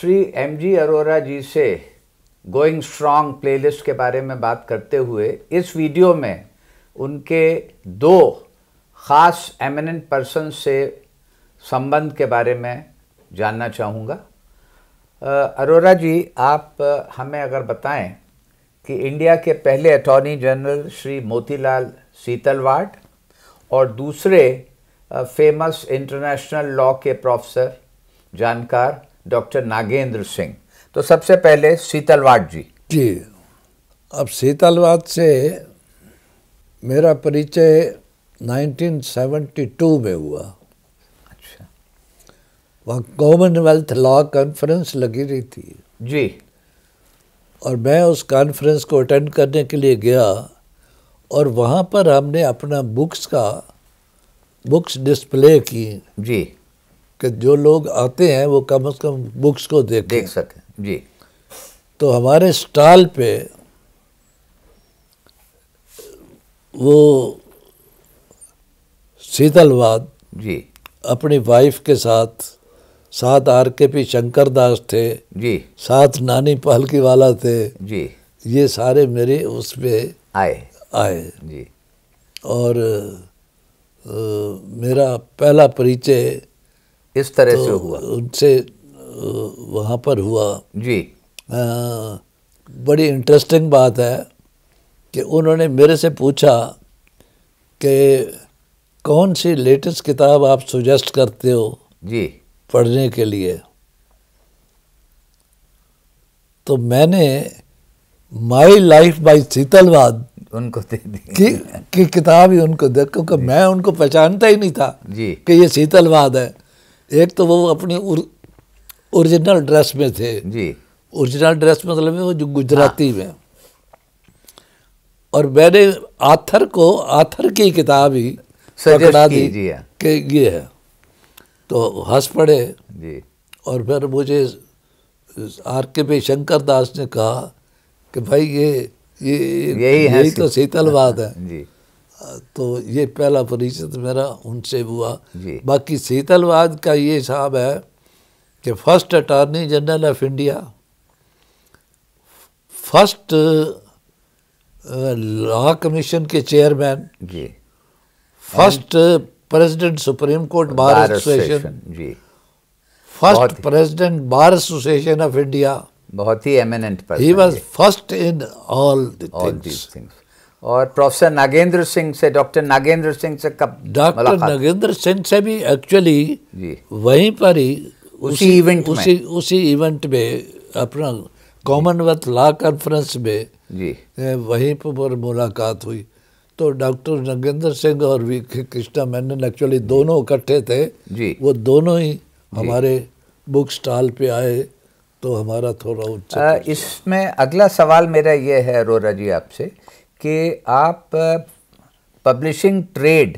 Shri MG Arora जी से going strong playlist के बारे में बात करते हुए इस वीडियो में उनके दो ख़ास एमिनेंट पर्सन से संबंध के बारे में जानना चाहूँगा। अरोरा जी, आप हमें अगर बताएं कि इंडिया के पहले अटॉर्नी जनरल श्री मोतीलाल सीतलवाड़ और दूसरे फेमस इंटरनेशनल लॉ के प्रोफेसर जानकार डॉक्टर नागेंद्र सिंह। तो सबसे पहले सीतलवाड़ जी। जी, अब सीतलवाड़ से मेरा परिचय 1972 में हुआ। अच्छा। वहाँ कॉमनवेल्थ लॉ कॉन्फ्रेंस लगी रही थी जी। और मैं उस कॉन्फ्रेंस को अटेंड करने के लिए गया और वहाँ पर हमने अपना बुक्स डिस्प्ले की जी, कि जो लोग आते हैं वो कम से कम बुक्स को देख सकें। जी। तो हमारे स्टॉल पे वो सीतलवाड़ जी अपनी वाइफ के साथ आरकेपी शंकर दास थे जी, साथ नानी पालकीवाला थे जी, ये सारे मेरे उसमें आए जी। और मेरा पहला परिचय इस तरह से हुआ उनसे वहाँ पर हुआ जी। बड़ी इंटरेस्टिंग बात है कि उन्होंने मेरे से पूछा कि कौन सी लेटेस्ट किताब आप सजेस्ट करते हो जी पढ़ने के लिए। तो मैंने माई लाइफ बाय सीतलवाड़ उनको दे दी की किताब ही उनको दे, क्योंकि मैं उनको पहचानता ही नहीं था जी कि ये सीतलवाड़ है। एक तो वो अपनी ओरिजिनल ड्रेस में थे जी। ओरिजिनल ड्रेस मतलब वो जो गुजराती में, और मैंने आथर की किताब ही पकड़ा दी कि ये है। तो हंस पड़े जी। और फिर मुझे आरकेपी शंकर दास ने कहा कि भाई यही तो सीतलवाड़ है जी। तो ये पहला परिचय मेरा उनसे हुआ जी। बाकी सीतलवाड़ का ये हिसाब है कि first attorney general of India, first law commission के chairman ji, first president Supreme Court Bar Association ji, first president Bar Association of India, बहुत ही eminent person. He was first in all these things. और प्रोफेसर नागेंद्र सिंह से, doctor Nagendra Singh से कब? Doctor Nagendra Singh से भी actually जी वहीं पर ही उसी इवेंट में अपना कॉमनवेल्थ लॉ कॉन्फ्रेंस में जी वहीं पर मुलाकात हुई। तो डॉक्टर नागेंद्र सिंह और वी कृष्णा मेनन एक्चुअली दोनों इकट्ठे थे जी। वो दोनों ही हमारे बुक स्टॉल पे आए तो हमारा थोड़ा उच्च। इसमें अगला सवाल मेरा ये है अरोरा जी आपसे कि आप पब्लिशिंग ट्रेड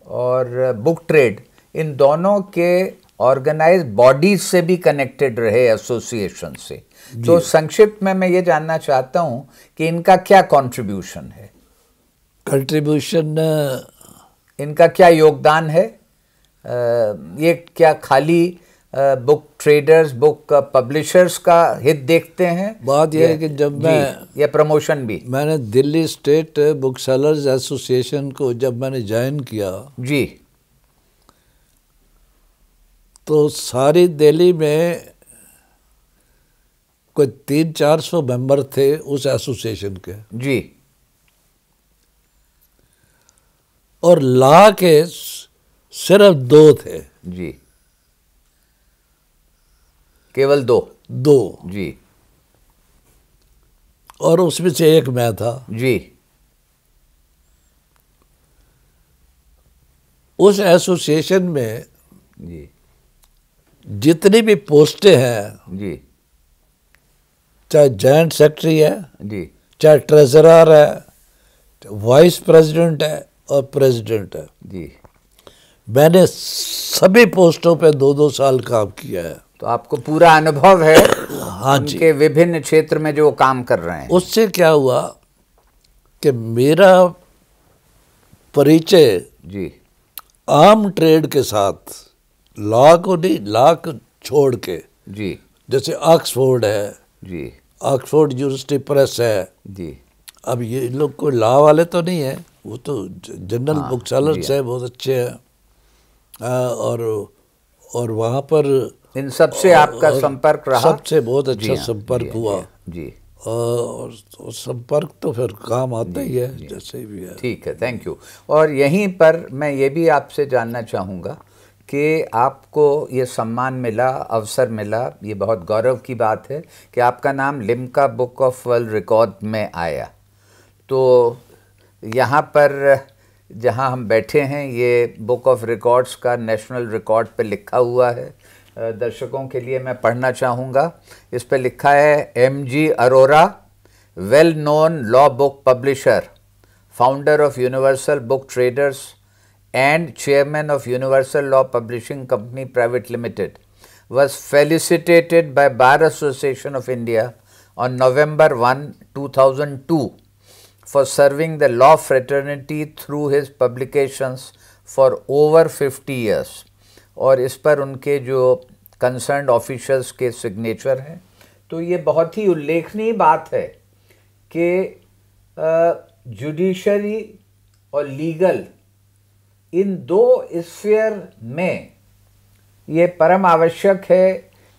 और बुक ट्रेड इन दोनों के ऑर्गेनाइज्ड बॉडीज से भी कनेक्टेड रहे, एसोसिएशन से। तो संक्षिप्त में मैं ये जानना चाहता हूँ कि इनका क्या कंट्रीब्यूशन है, इनका क्या योगदान है। ये क्या खाली बुक ट्रेडर्स, बुक पब्लिशर्स का हित देखते हैं? बात यह है कि जब ये प्रमोशन भी मैंने Delhi state book sellers association को जब मैंने ज्वाइन किया जी, तो सारी दिल्ली में कोई 300-400 मेंबर थे उस एसोसिएशन के जी, और लॉ के सिर्फ 2 थे जी, केवल 2 जी, और उसमें से एक मैं था जी। उस एसोसिएशन में जी जितनी भी पोस्टें हैं जी, चाहे जॉइंट सेक्रेटरी है जी, चाहे ट्रेजरर है, वाइस प्रेसिडेंट है और प्रेसिडेंट है, जी, मैंने सभी पोस्टों पे 2-2 साल काम किया है। तो आपको पूरा अनुभव है हाँ जी, उनके विभिन्न क्षेत्र में जो काम कर रहे हैं। उससे क्या हुआ कि मेरा परिचय जी आम ट्रेड के साथ, लॉ को नहीं, लॉ को छोड़ के जी जैसे ऑक्सफोर्ड है जी, ऑक्सफोर्ड यूनिवर्सिटी प्रेस है। जी, अब ये लोग कोई लॉ वाले तो नहीं है, वो तो जनरल हाँ, बुक सेलर्स जी, है, बहुत अच्छे हैं। और वहाँ पर इन सब से आपका और संपर्क रहा? सबसे बहुत जी अच्छा हाँ, संपर्क जी, हुआ। जी, और संपर्क तो फिर काम आता जी, ही है, जी। जैसे भी है। ठीक है, थैंक यू। और यहीं पर मैं ये भी आपसे जानना चाहूँगा कि आपको ये सम्मान मिला, अवसर मिला, ये बहुत गौरव की बात है कि आपका नाम Limca book of world record में आया। तो यहाँ पर जहाँ हम बैठे हैं, ये बुक ऑफ रिकॉर्ड्स का नेशनल रिकॉर्ड पे लिखा हुआ है। दर्शकों के लिए मैं पढ़ना चाहूँगा। इस पे लिखा है, MG Arora, well known law book publisher, founder of Universal Book Traders and chairman of Universal Law Publishing Company Private Limited, was felicitated by Bar Association of India on November 1, 2002 for serving the law fraternity through his publications for over 50 years. और इस पर उनके जो concerned officials के signature हैं। तो ये बहुत ही उल्लेखनीय बात है कि जुडिशरी और लीगल, इन दो स्फीयर में ये परम आवश्यक है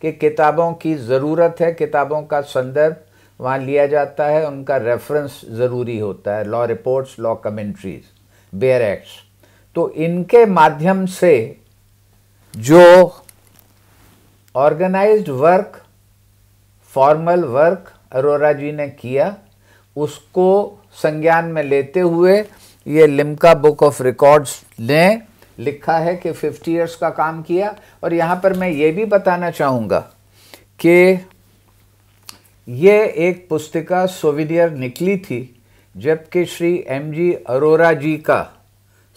कि किताबों की ज़रूरत है, किताबों का संदर्भ वहाँ लिया जाता है, उनका रेफरेंस ज़रूरी होता है, law reports, law commentaries, bare acts. तो इनके माध्यम से जो organised work, formal work Arora ji ने किया, उसको संज्ञान में लेते हुए ये लिम्का बुक ऑफ रिकॉर्ड्स ने लिखा है कि 50 इयर्स का काम किया। और यहाँ पर मैं ये भी बताना चाहूँगा कि ये एक पुस्तिका सोविनियर निकली थी जबकि श्री MG अरोरा जी का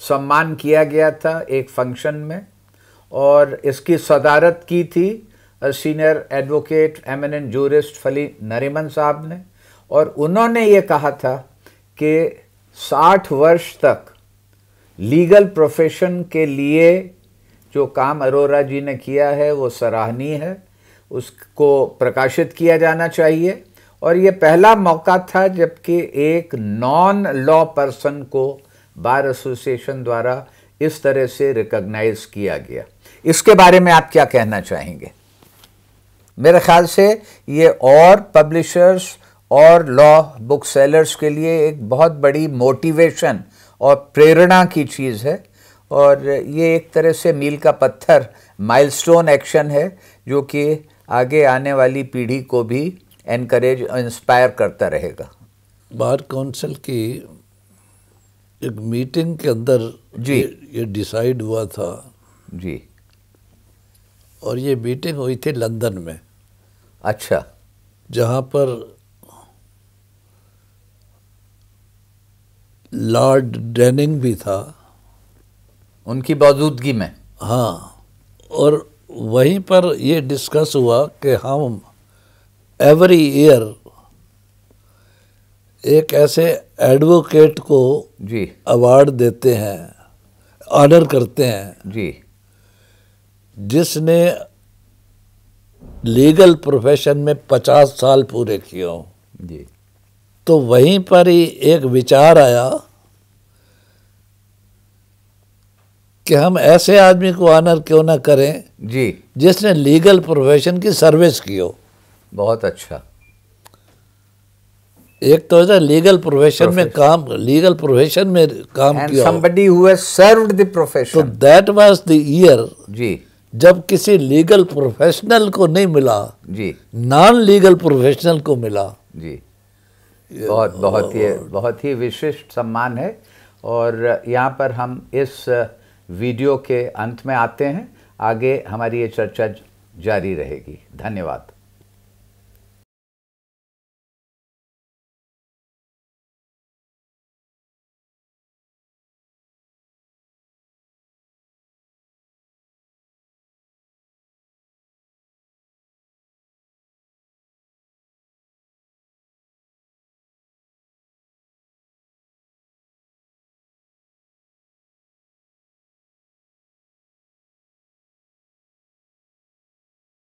सम्मान किया गया था एक फंक्शन में, और इसकी सदारत की थी सीनियर एडवोकेट एमिनेंट जूरिस्ट फली नरीमन साहब ने। और उन्होंने ये कहा था कि 60 वर्ष तक लीगल प्रोफेशन के लिए जो काम अरोरा जी ने किया है वो सराहनीय है, उसको प्रकाशित किया जाना चाहिए। और ये पहला मौका था जबकि एक नॉन लॉ पर्सन को बार एसोसिएशन द्वारा इस तरह से रिकॉग्नाइज किया गया। इसके बारे में आप क्या कहना चाहेंगे? मेरे ख्याल से ये और पब्लिशर्स और लॉ बुक सेलर्स के लिए एक बहुत बड़ी मोटिवेशन और प्रेरणा की चीज़ है, और ये एक तरह से मील का पत्थर, माइलस्टोन एक्शन है जो कि आगे आने वाली पीढ़ी को भी एनकरेज और इंस्पायर करता रहेगा। बार काउंसिल की एक मीटिंग के अंदर जी, ये डिसाइड हुआ था जी, और ये मीटिंग हुई थी लंदन में। अच्छा, जहाँ पर लॉर्ड डेनिंग भी था, उनकी मौजूदगी में। हाँ, और वहीं पर ये डिस्कस हुआ कि हम एवरी ईयर एक ऐसे एडवोकेट को जी, अवार्ड देते हैं, ऑनर करते हैं, जी, जिसने लीगल प्रोफेशन में 50 साल पूरे किए हों। जी, तो वहीं पर ही एक विचार आया कि हम ऐसे आदमी को ऑनर क्यों ना करें जी, जिसने लीगल प्रोफेशन की सर्विस की हो। बहुत अच्छा। एक तो है लीगल प्रोफेशन में काम, लीगल प्रोफेशन में काम And किया हो। somebody who has served the तो profession। That was the Iyer ji, जब किसी लीगल प्रोफेशनल को नहीं मिला, जी, नॉन लीगल प्रोफेशनल को मिला। जी, बहुत ही विशिष्ट सम्मान है। और यहाँ पर हम इस वीडियो के अंत में आते हैं। आगे हमारी ये चर्चा जारी रहेगी। धन्यवाद।